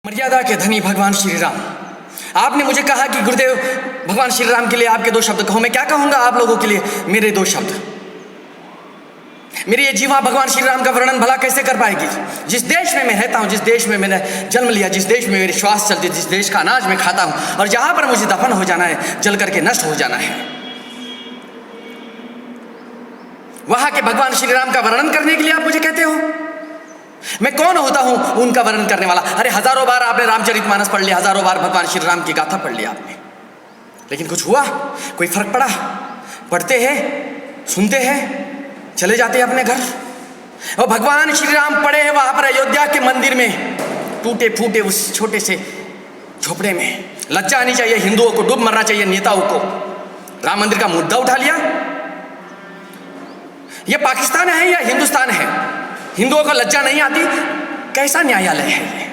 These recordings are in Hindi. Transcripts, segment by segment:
मर्यादा के धनी भगवान श्री राम, आपने मुझे कहा कि गुरुदेव भगवान श्री राम के लिए आपके दो शब्द कहो। मैं क्या कहूंगा आप लोगों के लिए मेरे दो शब्द। मेरी ये जीवा भगवान श्री राम का वर्णन भला कैसे कर पाएगी। जिस देश में मैं रहता हूँ, जिस देश में मैंने जन्म लिया, जिस देश में मेरी श्वास चलती, जिस देश का अनाज मैं खाता हूँ और जहां पर मुझे दफन हो जाना है, जल करके नष्ट हो जाना है, वहां के भगवान श्री राम का वर्णन करने के लिए आप मुझे कहते हो। मैं कौन होता हूं उनका वर्णन करने वाला। अरे हजारों बार आपने रामचरितमानस पढ़ लिया, हजारों बार भगवान श्री राम की गाथा पढ़ लिया आपने, लेकिन कुछ हुआ? कोई फर्क पड़ा? पढ़ते हैं, सुनते हैं, चले जाते हैं अपने घर। और भगवान श्री राम पड़े हैं वहां पर अयोध्या के मंदिर में, टूटे फूटे उस छोटे से झोपड़े में। लज्जा आनी चाहिए हिंदुओं को, डूब मरना चाहिए नेताओं को। राम मंदिर का मुद्दा उठा लिया। यह पाकिस्तान है या हिंदुस्तान है? हिंदुओं को लज्जा नहीं आती? कैसा न्यायालय है ये?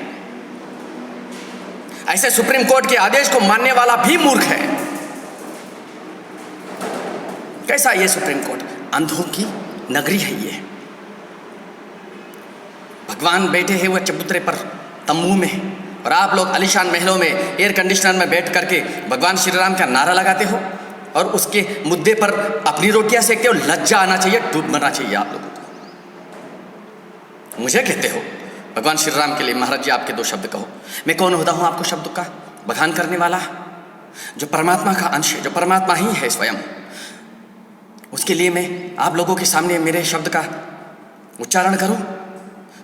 ऐसे सुप्रीम कोर्ट के आदेश को मानने वाला भी मूर्ख है। कैसा ये सुप्रीम कोर्ट? अंधों की नगरी है ये। भगवान बैठे हैं वो चबूतरे पर तंबू में, और आप लोग आलीशान महलों में एयर कंडीशनर में बैठ करके भगवान श्री राम का नारा लगाते हो और उसके मुद्दे पर अपनी रोटियां सेकते हो। लज्जा आना चाहिए, डूब मरना चाहिए आप लोगों को। मुझे कहते हो भगवान श्री राम के लिए महाराज जी आपके दो शब्द कहो। मैं कौन होता हूं आपको शब्द का बखान करने वाला? जो परमात्मा का अंश है, जो परमात्मा ही है स्वयं, उसके लिए मैं आप लोगों के सामने मेरे शब्द का उच्चारण करूं?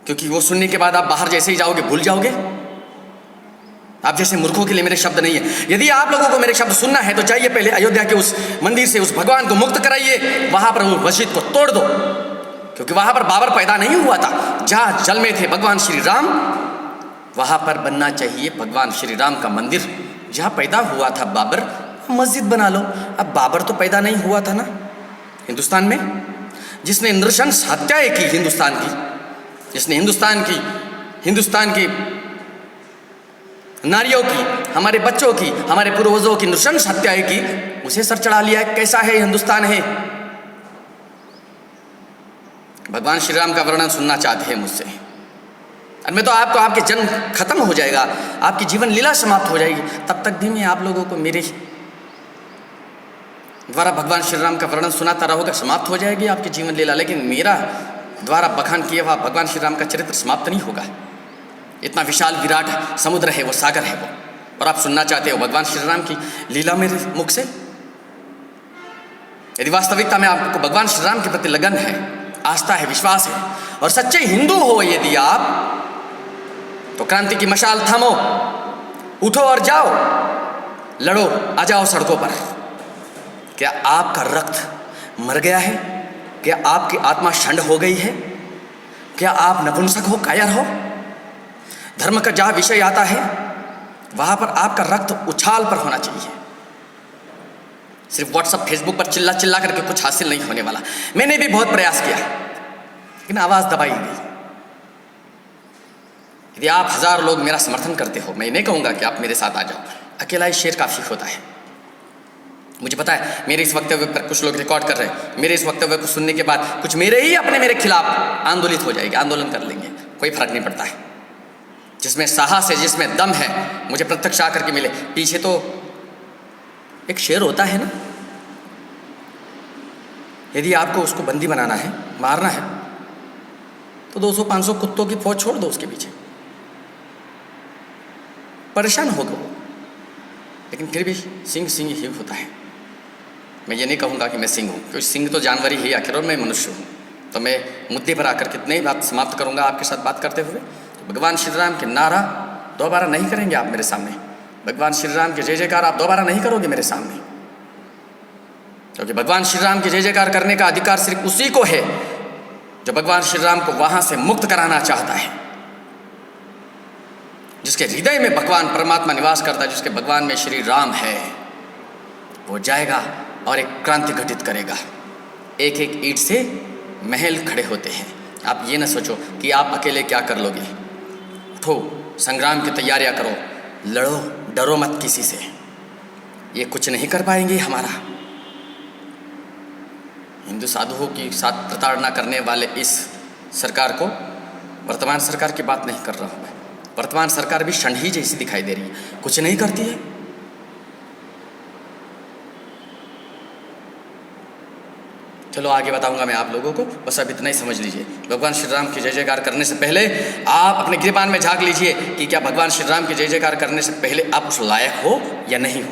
क्योंकि वो सुनने के बाद आप बाहर जैसे ही जाओगे भूल जाओगे। आप जैसे मूर्खों के लिए मेरे शब्द नहीं है। यदि आप लोगों को मेरे शब्द सुनना है तो जाइए पहले अयोध्या के उस मंदिर से उस भगवान को मुक्त कराइए, वहां पर उस मस्जिद को तोड़ दो, क्योंकि वहां पर बाबर पैदा नहीं हुआ था। जहां जल में थे भगवान श्री राम, वहां पर बनना चाहिए भगवान श्री राम का मंदिर। जहां पैदा हुआ था बाबर, मस्जिद बना लो। अब बाबर तो पैदा नहीं हुआ था ना हिंदुस्तान में, जिसने नृशंस हत्याएं की हिंदुस्तान की, जिसने हिंदुस्तान की नारियों की, हमारे बच्चों की, हमारे पूर्वजों की नृशंस हत्याएं की, उसे सर चढ़ा लिया। कैसा है हिंदुस्तान है? भगवान श्री राम का वर्णन सुनना चाहते हैं मुझसे, और मैं तो आपको, आपके जन्म खत्म हो जाएगा, आपकी जीवन लीला समाप्त हो जाएगी, तब तक भी मैं आप लोगों को मेरे द्वारा भगवान श्री राम का वर्णन सुनाता रहूँगा। समाप्त हो जाएगी आपकी जीवन लीला, लेकिन मेरा द्वारा बखान किया हुआ भगवान श्री राम का चरित्र समाप्त नहीं होगा। इतना विशाल विराट समुद्र है वो, सागर है वो, और आप सुनना चाहते हो भगवान श्री राम की लीला मेरे मुख से। यदि वास्तविकता में आपको भगवान श्री राम के प्रति लगन है, आस्था है, विश्वास है, और सच्चे हिंदू हो यदि आप, तो क्रांति की मशाल थामो, उठो और जाओ, लड़ो, आ जाओ सड़कों पर। क्या आपका रक्त मर गया है? क्या आपकी आत्मा षंड हो गई है? क्या आप नपुंसक हो, कायर हो? धर्म का जहां विषय आता है वहां पर आपका रक्त उछाल पर होना चाहिए। सिर्फ व्हाट्सएप फेसबुक पर चिल्ला चिल्ला करके कुछ हासिल नहीं होने वाला। मैंने भी बहुत प्रयास किया, लेकिन आवाज दबाई गई। यदि आप हजार लोग मेरा समर्थन करते हो, मैं नहीं कहूंगा कि आप मेरे साथ आ जाओ, अकेला ही शेर काफी होता है। मुझे पता है मेरे इस वक्तव्य पर कुछ लोग रिकॉर्ड कर रहे हैं, मेरे इस वक्तव्य को सुनने के बाद कुछ मेरे खिलाफ आंदोलित हो जाएंगे, आंदोलन कर लेंगे, कोई फर्क नहीं पड़ता है। जिसमें साहस है, जिसमें दम है, मुझे प्रत्यक्ष आकर के मिले। पीछे तो एक शेर होता है ना, यदि आपको उसको बंदी बनाना है, मारना है, तो 200-500 कुत्तों की फौज छोड़ दो उसके पीछे। परेशान होगा वो, लेकिन फिर भी सिंह सिंह ही होता है। मैं ये नहीं कहूँगा कि मैं सिंह हूँ, क्योंकि सिंह तो जानवर ही है आखिर, और मैं मनुष्य हूँ। तो मैं मुद्दे पर आकर के नई बात समाप्त करूँगा आपके साथ बात करते हुए। तो भगवान श्री राम के नारा दोबारा नहीं करेंगे आप मेरे सामने। भगवान श्री राम के जय जयकार आप दोबारा नहीं करोगे मेरे सामने, क्योंकि भगवान श्री राम के जय जयकार करने का अधिकार सिर्फ उसी को है जो भगवान श्री राम को वहां से मुक्त कराना चाहता है, जिसके हृदय में भगवान परमात्मा निवास करता है, जिसके भगवान में श्री राम है। वो जाएगा और एक क्रांति घटित करेगा। एक एक ईंट से महल खड़े होते हैं। आप ये ना सोचो कि आप अकेले क्या कर लोगे। उठो, संग्राम की तैयारियां करो, लड़ो, डरो मत किसी से। ये कुछ नहीं कर पाएंगे हमारा। हिंदू साधुओं की साथ प्रताड़ना करने वाले इस सरकार को, वर्तमान सरकार की बात नहीं कर रहा हूँ मैं, वर्तमान सरकार भी षंढी जैसी दिखाई दे रही है, कुछ नहीं करती है। चलो आगे बताऊंगा मैं आप लोगों को, बस अब इतना ही समझ लीजिए। भगवान श्री राम की जय जयकार करने से पहले आप अपने गिरबान में झांक लीजिए कि क्या भगवान श्री राम की जय जयकार करने से पहले आप उस लायक हो या नहीं हो।